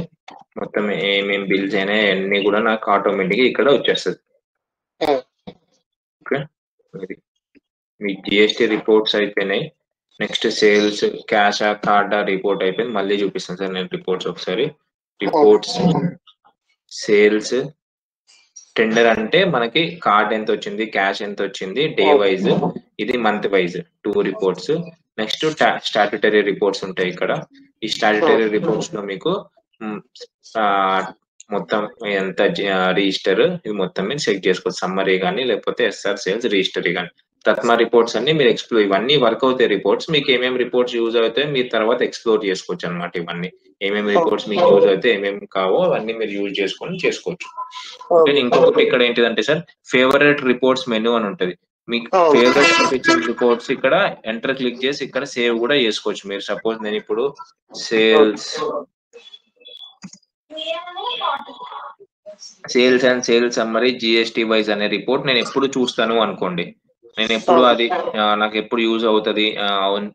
Speaker 1: మొత్తం ఏమేమి బిల్స్ అయినా అన్ని కూడా నాకు ఆటోమేటిక్ ఇక్కడ వచ్చేస్తుంది. ఓకే, మీ జిఎస్టి రిపోర్ట్స్ అయిపోయినాయి. నెక్స్ట్ సేల్స్ క్యాష్ కార్డా రిపోర్ట్ అయిపోయింది. మళ్ళీ చూపిస్తాను సార్ నేను రిపోర్ట్స్ ఒకసారి. రిపోర్ట్స్ సేల్స్ టెండర్ అంటే మనకి కార్డ్ ఎంత వచ్చింది, క్యాష్ ఎంత వచ్చింది, డే వైజ్, ఇది month wise 2 reports. Next statutory reports ఉంటాయి ఇక్కడ. ఈ స్టాట్యూటరీ రిపోర్ట్స్ లో మీకు మొత్తం ఎంత రిజిస్టర్ ఇది మొత్తం మీరు చెక్ చేసుకోవచ్చు. సమ్మరీ కానీ లేకపోతే ఎస్ఆర్ సేల్స్ రిజిస్టరీ కానీ తత్మా రిపోర్ట్స్ అన్ని మీరు ఎక్స్ప్లోర్, ఇవన్నీ వర్క్ అవుతాయి రిపోర్ట్స్. మీకు ఏమేమి రిపోర్ట్స్ యూజ్ అవుతాయి మీరు తర్వాత ఎక్స్ప్లోర్ చేసుకోవచ్చు అనమాట. ఇవన్నీ ఏమేమి రిపోర్ట్స్ మీకు యూజ్ అవుతాయి, ఏమేమి కావో అవన్నీ మీరు యూజ్ చేసుకోవచ్చు. ఇంకొకటి ఇక్కడ ఏంటిదంటే సార్ ఫేవరెట్ రిపోర్ట్స్ మెనూ అని ఉంటది. మీకు ఫేవరెట్ అనిపించిన రిపోర్ట్స్ ఇక్కడ ఎంటర్ క్లిక్ చేసి ఇక్కడ సేవ్ కూడా చేసుకోవచ్చు మీరు. సపోజ్ నేను ఇప్పుడు sales and sales summary GST wise అనే రిపోర్ట్ నేను ఎప్పుడు చూస్తాను అనుకోండి, నేను ఎప్పుడు అది నాకు ఎప్పుడు యూజ్ అవుతుంది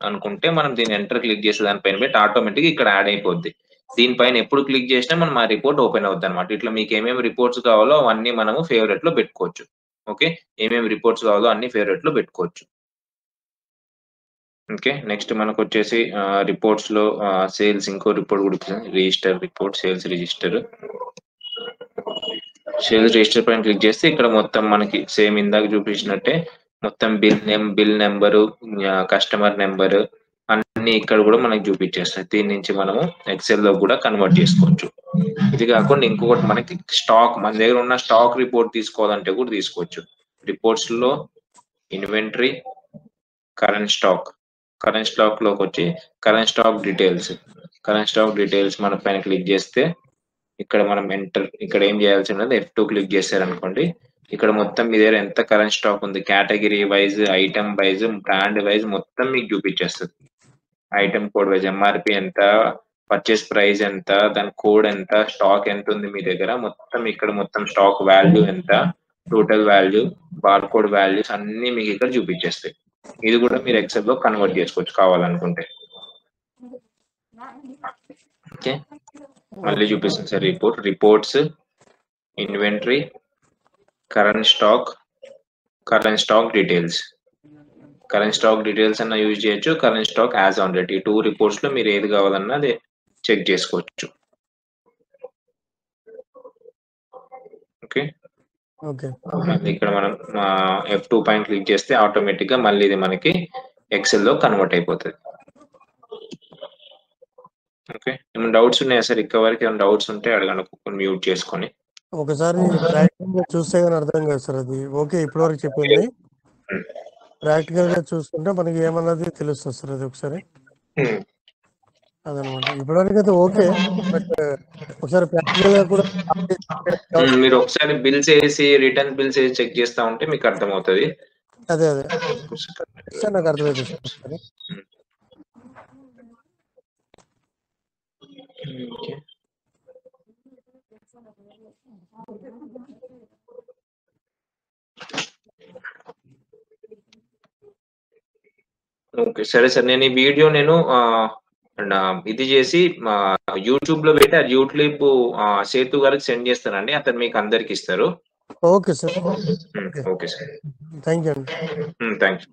Speaker 1: అనుకుంటే మనం దీన్ని ఎంటర్ క్లిక్ చేసే దానిపైన పెట్టి ఆటోమేటిక్ ఇక్కడ యాడ్ అయిపోద్ది. దీనిపైన ఎప్పుడు క్లిక్ చేసినా మనం ఆ రిపోర్ట్ ఓపెన్ అవుతుంది అనమాట. ఇట్లా మీకు ఏమేమి రిపోర్ట్స్ కావాలో అవన్నీ మనము ఫేవరెట్ లో పెట్టుకోవచ్చు. ఓకే, ఏమేమి రిపోర్ట్స్ కావాలో అన్ని ఫేవరెట్ లో పెట్టుకోవచ్చు. ఓకే, నెక్స్ట్ మనకు వచ్చేసి రిపోర్ట్స్ లో సేల్స్ ఇంకో రిపోర్ట్ కూడా register report, sales register. Sales register పైన క్లిక్ చేస్తే ఇక్కడ మొత్తం మనకి సేమ్ ఇందాక చూపించినట్టే మొత్తం బిల్ నెంబరు, కస్టమర్ నెంబరు అన్ని ఇక్కడ కూడా మనకి చూపించేస్తాయి. దీని నుంచి మనము ఎక్సెల్ లో కూడా కన్వర్ట్ చేసుకోవచ్చు. ఇది కాకుండా ఇంకొకటి మనకి స్టాక్, మన దగ్గర ఉన్న స్టాక్ రిపోర్ట్ తీసుకోవాలంటే కూడా తీసుకోవచ్చు. రిపోర్ట్స్ లో ఇన్వెంటరీ, కరెంట్ స్టాక్ లోకి వచ్చి కరెంట్ స్టాక్ డీటెయిల్స్ మన పైన క్లిక్ చేస్తే ఇక్కడ మనం ఇక్కడ ఏం చేయాల్సి ఉన్నది F2 క్లిక్ చేశారనుకోండి, ఇక్కడ మొత్తం మీ దగ్గర ఎంత కరెంట్ స్టాక్ ఉంది, category wise, item wise, brand wise మొత్తం మీకు చూపించేస్తుంది. ఐటమ్ కోడ్ వైజ్ ఎంఆర్పి ఎంత, పర్చేస్ ప్రైస్ ఎంత, దాని కోడ్ ఎంత, స్టాక్ ఎంత ఉంది మీ దగ్గర మొత్తం, ఇక్కడ మొత్తం స్టాక్ వాల్యూ ఎంత, total value, bar code values అన్ని మీకు ఇక్కడ చూపించేస్తాయి. ఇది కూడా మీరు ఎక్సెల్ లో కన్వర్ట్ చేసుకోవచ్చు కావాలనుకుంటే. ఓకే, మళ్ళీ చూపిస్తుంది sir reports, inventory, current stock details అన్న యూజ్ చేయొచ్చు, current stock as on date. ఈ 2 రిపోర్ట్స్ లో మీరు ఏది కావాలన్నా అది చెక్ చేసుకోవచ్చు. ఓకే, ఇక్కడ మనం F2 పైన క్లిక్ చేస్తే ఆటోమేటిక్ గా మళ్ళీ ఇది మనకి ఎక్సెల్ లో కన్వర్ట్ అయిపోతుంది. ఓకే, ఏమైనా డౌట్స్ ఉన్నాయా సార్? ఇక్కడ వరకు ఏమైనా డౌట్స్ ఉంటే అడగండి, మ్యూట్ చేసుకొని.
Speaker 3: ఒకసారి ప్రాక్టికల్ గా చూస్తే కానీ అర్థం కాదు సార్ అది. ఓకే, ఇప్పటి వరకు చెప్పింది ప్రాక్టికల్ గా చూసుకుంటే మనకి ఏమన్నది తెలుస్తుంది సార్ అది ఒకసారి. అదనమాట, ఇప్పటివరకు అయితే ఓకే, బట్ ఒకసారి ప్రాక్టికల్ గా కూడా
Speaker 1: మీరు ఒకసారి బిల్స్ వేసి రిటర్న్ బిల్స్ వేసి చెక్ చేస్తా ఉంటే మీకు అర్థమవుతుంది.
Speaker 3: అదే నాకు అర్థమైంది సార్.
Speaker 1: ఓకే, సరే సార్, నేను ఈ వీడియో ఇది చేసి యూట్యూబ్ లో పెట్టి ఆ యూట్యూబ్ సేతు గారికి సెండ్ చేస్తానండి, అతను మీకు అందరికి ఇస్తారు.
Speaker 3: Okay sir.
Speaker 1: Okay sir,
Speaker 3: thank you అండి.
Speaker 1: Thank you.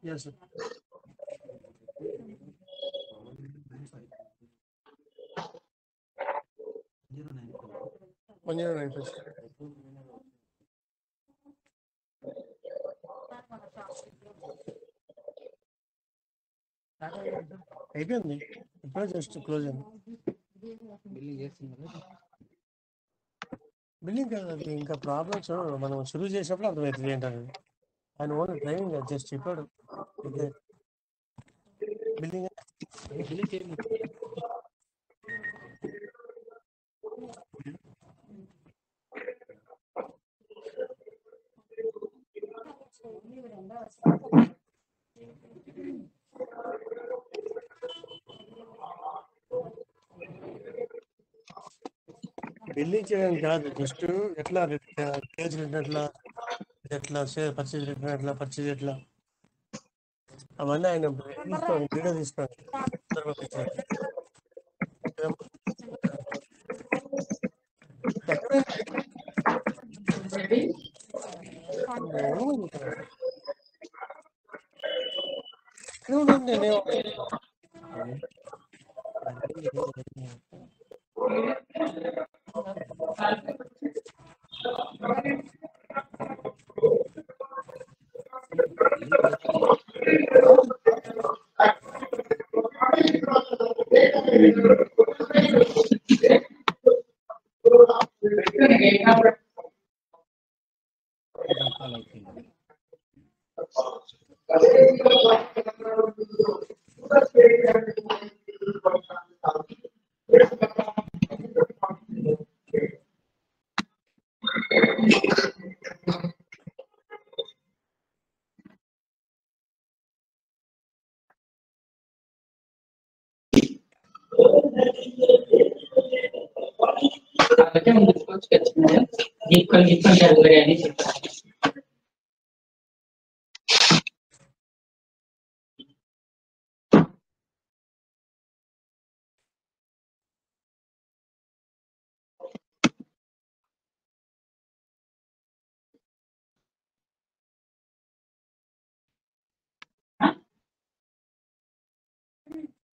Speaker 3: Yes, sir. అయిపోయింది, ఇప్పుడే జస్ట్ క్లోజ్ అయింది. బిల్లింగ్ కాదు అది, ఇంకా ప్రాబ్లమ్స్ మనం షురూ చేసినప్పుడు అర్థమవుతుంది ఏంటది. ఆయన ఓన్లీ డ్రైవింగ్ జస్ట్ చెప్పాడు బిల్లింగ్. బిల్లింగ్ చేయడానికి కాదు, జస్ట్ ఎట్లా కేజ్ ఎట్లా పర్చేజ్ ఎట్లా అవన్నీ ఆయన వీడియో తీసుకోండి. నేను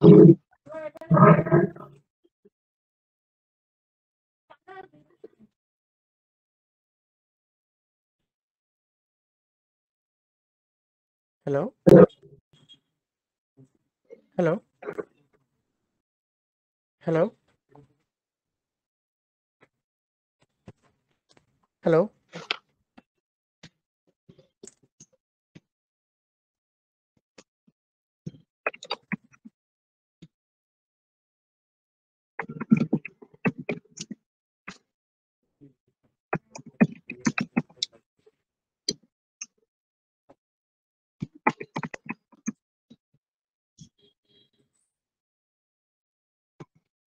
Speaker 4: hello hello hello hello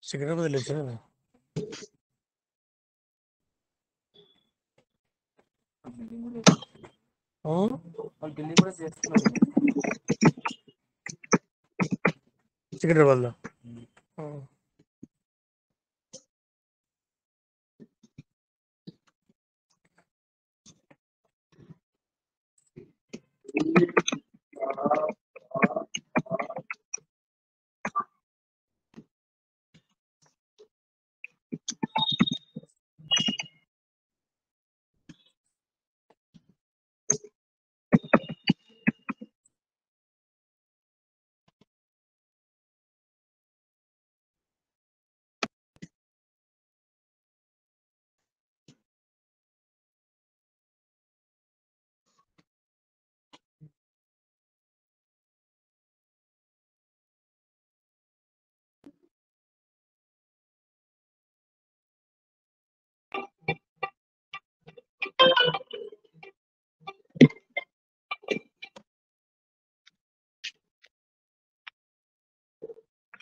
Speaker 4: signal వదిలేసా ఢిల్లీ కూడా చేస్తున్నారు సికింద్రాబాద్ లో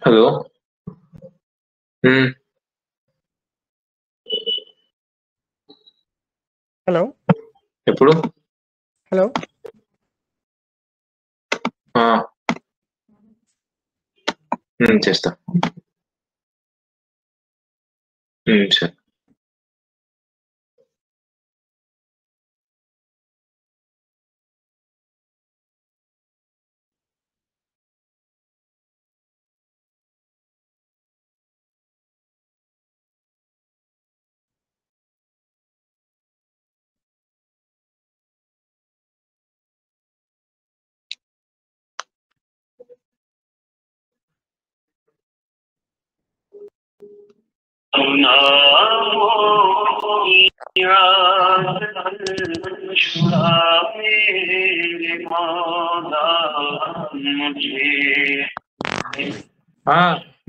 Speaker 1: హలో
Speaker 4: హలో
Speaker 1: ఎప్పుడు
Speaker 4: హలో
Speaker 1: చేస్తా సరే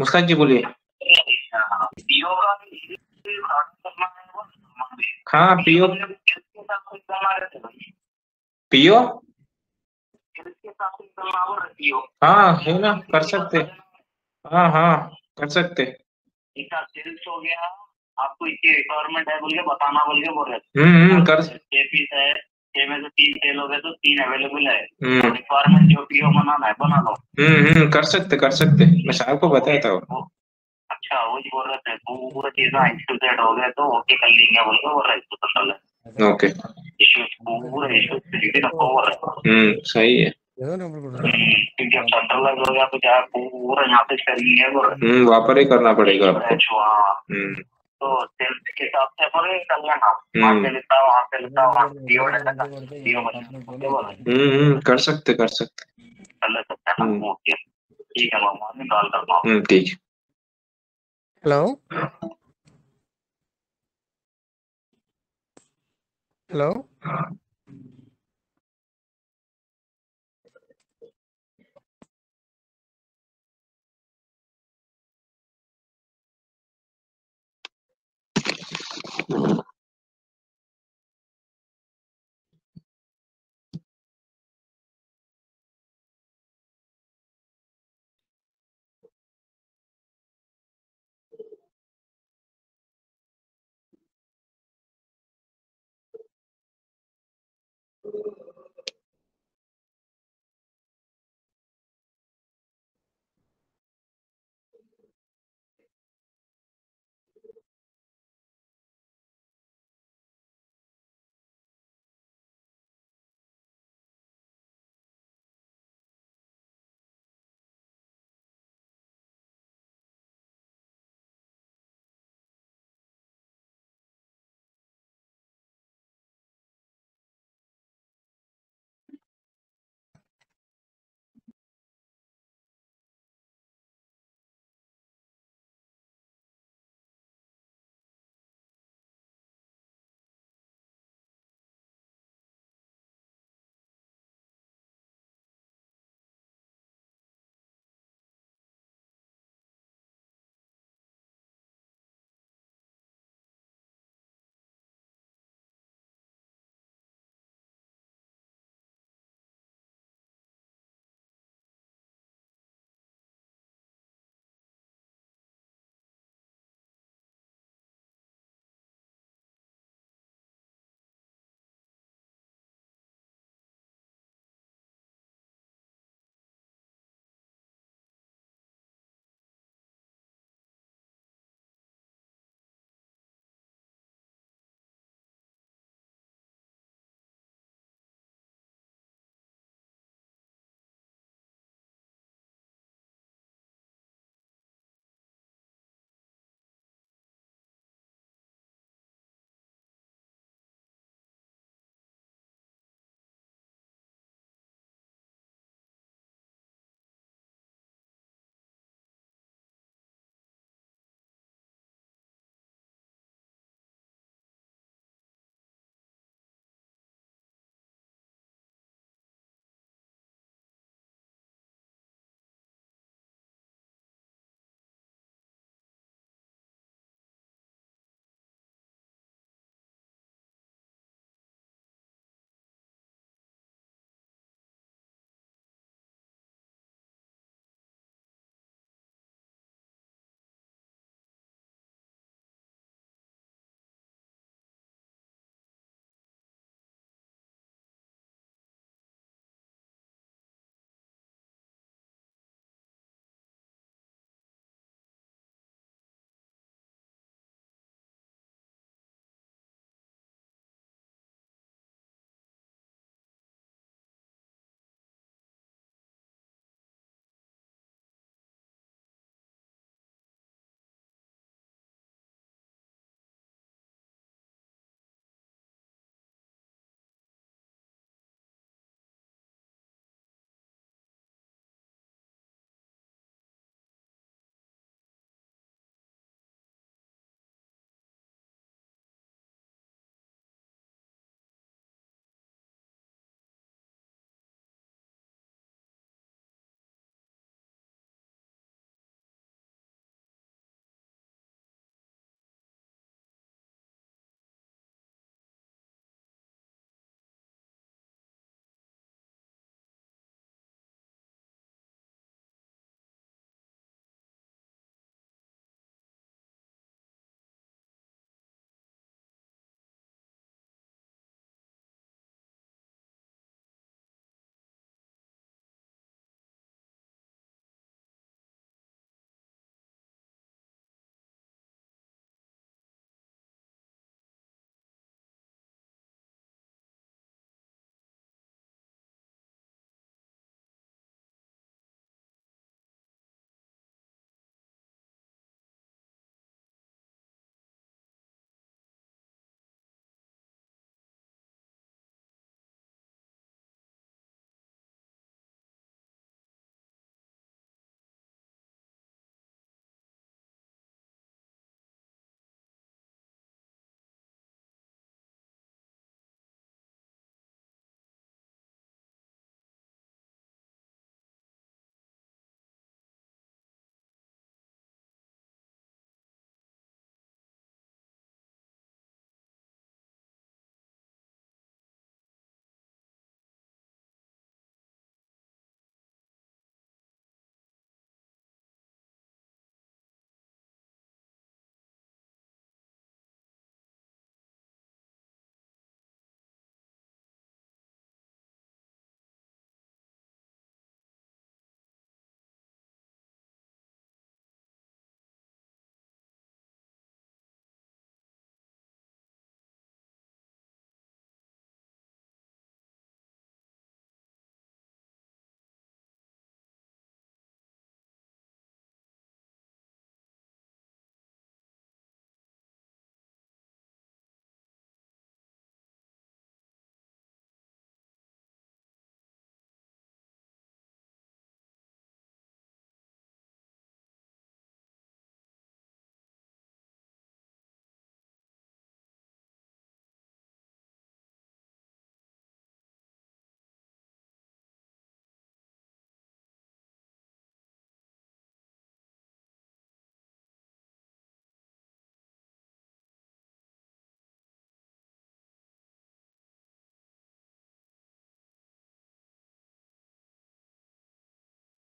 Speaker 1: मुस्कान जी बोलिए। हाँ पीओ पीओ हाँ है ना, कर सकते। हाँ हाँ कर सकते। सेल्स हो गया, आपको इसकी रिक्वायरमेंट है बोल के बताना बोल के बोल रहे। कर पीस है, में से 3 सेल हो गए तो 3 अवेलेबल है। रिक्वायरमेंट जो पीओ बनाना है बना लो। कर सकते मैं साहब को बताया था। अच्छा वो ही बोल रहे थे पूरा चीजें इंस्टॉलेट हो गए तो ओके कर लेंगे बोल के बोल रहे थे। तो ओके पूरा इश्यू रखा हुआ है। सही है क्योंकि अब सेंट्रलाइज हो गया तो क्या पूरा यहाँ पे करेंगे वापर ही करना पड़ेगा आपको। तो सेल्स के हिसाब से पर कर लेना, वहाँ से लेता वहाँ से लेता वहाँ कर सकते कर ले सकते हैं ना। ओके ठीक है मामा निकाल करता हूँ। ठीक है।
Speaker 4: Hello hello